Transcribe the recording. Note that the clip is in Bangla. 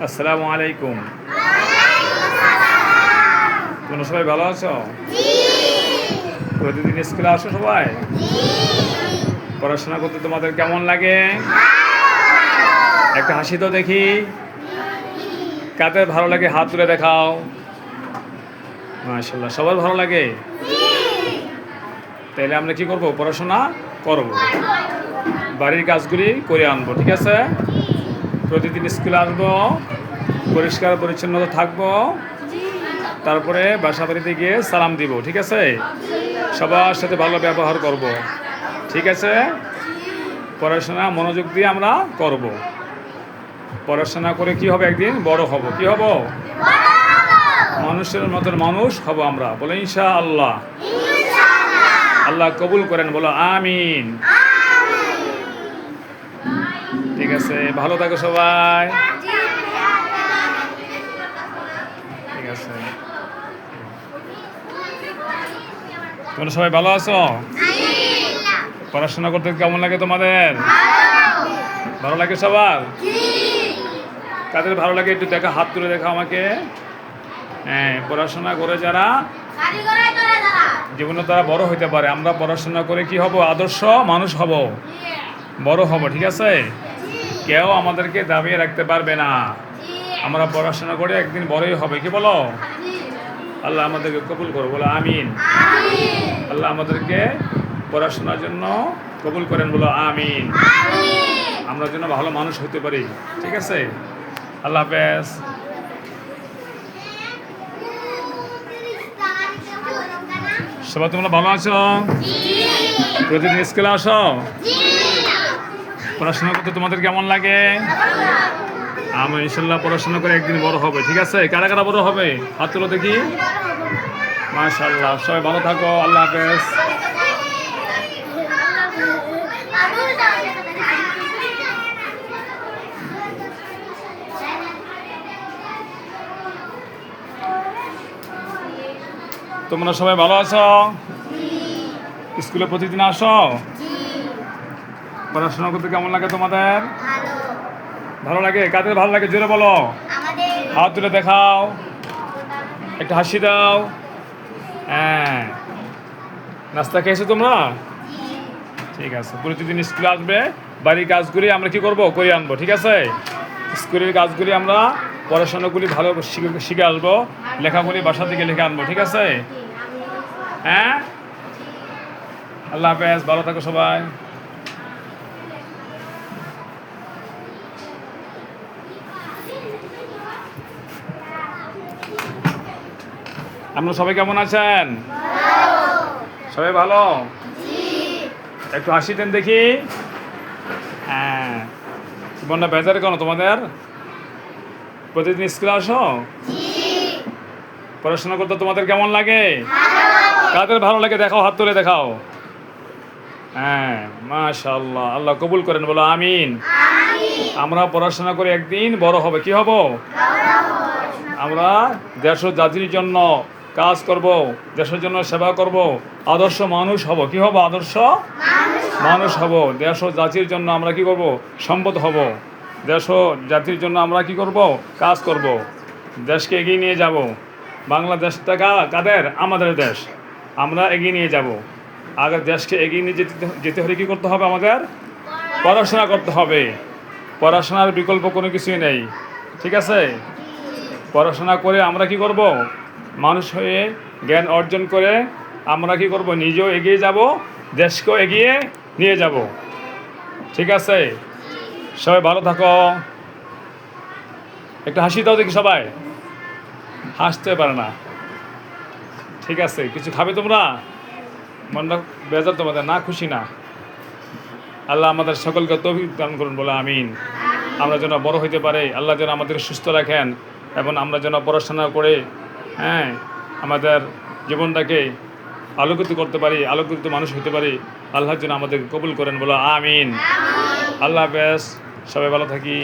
আসসালামু আলাইকুম। তোমরা সবাই ভালো আছো? প্রতিদিন স্কুলে আসো সবাই? পড়াশোনা করতে তোমাদের কেমন লাগে? একটা হাসি তো দেখি। কাদের ভালো লাগে হাত তুলে দেখাও। মাশাআল্লাহ, সবার ভালো লাগে। তাহলে আমরা কি করব? পড়াশোনা করব, বাড়ির কাজগুলি করে আনবো, ঠিক আছে? প্রতিদিন স্কুলে আসবো, পরিষ্কার পরিচ্ছন্নতা থাকবো, তারপরে বাসা বাড়িতে গিয়ে সালাম দিব, ঠিক আছে? সবার সাথে ভালো ব্যবহার করব, ঠিক আছে? পড়াশোনা মনোযোগ দিয়ে আমরা করব। পড়াশোনা করে কি হবে? একদিন বড় হব। কি হব? মানুষের মতন মানুষ হব আমরা। বলে ইনশাআল্লাহ। আল্লাহ কবুল করেন, বলো আমিন। ঠিক আছে, ভালো থাকো সবাই। ঠিক আছে, তোমরা সবাই ভালো আছো? পড়াশোনা করতে কেমন লাগে তোমাদের? ভালো লাগে সবার? কাদের ভালো লাগে একটু দেখা, হাত তুলে দেখা আমাকে। হ্যাঁ, পড়াশোনা করে যারা জীবনে তারা বড় হইতে পারে। আমরা পড়াশোনা করে কি হব? আদর্শ মানুষ হব, বড় হব, ঠিক আছে? কেউ আমাদেরকে দাবিয়ে রাখতে পারবে না। আমরা পড়াশোনা করে একদিন বড়ই হবে। কি বলো? আল্লাহ আমাদেরকে কবুল করো, বলো আমিন। আল্লাহ আমাদেরকে পড়াশোনার জন্য কবুল করেন, বলো আমিন। আমরা যেন ভালো মানুষ হতে পারি, ঠিক আছে? আল্লাহ হাফেজ। সবাই তোমরা ভালো আছো? প্রতিদিন স্কুলে আসো? পড়াশোনা করতে তোমাদের কেমন লাগে? আমি ইনশাল্লাহ পড়াশোনা করে একদিন বড় হবে, ঠিক আছে? কারা কারা বড় হবে হাত তুলো দেখি। মাশাআল্লাহ, সবাই ভালো থাকো। আল্লাহ হাফেজ। তোমরা সবাই ভালো আছো? স্কুলে প্রতিদিন আসো? পড়াশোনা করতে কেমন লাগে তোমাদের? ভালো লাগে। কাদের ভালো লাগে জোরে বলো। হাত তুলে দেখাও, একটা হাসি দাও। হ্যাঁ, নাস্তা খেয়েছো তোমরা? ঠিক আছে, প্রতিদিন স্কুলে আসবে, বাড়ির কাজগুলি আমরা কি করব? করে আনবো, ঠিক আছে? স্কুলের কাজগুলি আমরা পড়াশোনাগুলি ভালো শিখে আসবো, লেখাগুলি বাসা থেকে লিখে আনবো, ঠিক আছে? হ্যাঁ, আল্লাহ হাফেজ, ভালো থাকো সবাই। আপনারা সবাই কেমন আছেন? সবাই ভালো? একটু হাসি দেন দেখি। হ্যাঁ, জীবনটা বেজার কেন তোমাদের? প্রতিদিন স্কুলে আসো? পড়াশোনা করতে তোমাদের কেমন লাগে? কাদের ভালো লাগে দেখাও, হাত তুলে দেখাও। হ্যাঁ, মাশাআল্লাহ, আল্লাহ কবুল করেন, বলো আমিন। আমরা পড়াশোনা করে একদিন বড় হবে। কি হব? আমরা দেশ ও জাতির জন্য কাজ করব, দেশের জন্য সেবা করব, আদর্শ মানুষ হব। কি হব? আদর্শ মানুষ হব। দেশ ও জাতির জন্য আমরা কি করব? সম্পদ হব। দেশ ও জাতির জন্য আমরা কি করব? কাজ করব, দেশকে এগিয়ে নিয়ে যাব। বাংলাদেশটা কাদের? আমাদের দেশ। আমরা এগিয়ে নিয়ে যাব। আগে দেশকে এগিয়ে নিয়ে যেতে হলে কী করতে হবে? আমাদের পড়াশোনা করতে হবে। পড়াশোনার বিকল্প কোনো কিছুই নেই, ঠিক আছে? পড়াশোনা করে আমরা কি করব? মানুষ হয়ে জ্ঞান অর্জন করে আমরা কি করব? নিজেও এগিয়ে যাব, দেশকেও এগিয়ে নিয়ে যাব, ঠিক আছে? সবাই ভালো থাকো। একটু হাসি দাও দেখি সবাই। হাসতে পারে না, ঠিক আছে? কিছু খাবে তোমরা? মনটা বেজার তোমাদের না? খুশি না? আল্লাহ আমাদের সকলকে তৌফিক দান করুন, বলে আমিন। আমরা যেন বড় হইতে পারে, আল্লাহ যেন আমাদের সুস্থ রাখেন, এবং আমরা যেন পড়াশোনা করে হ্যাঁ আমাদের জীবনটাকে আলোকিত করতে পারি, আলোকিত মানুষ হতে পারি। আল্লাহ যেন আমাদেরকে কবুল করেন, বলো আমিন। আল্লাহ হাফেজ, সবাই ভালো থাকি।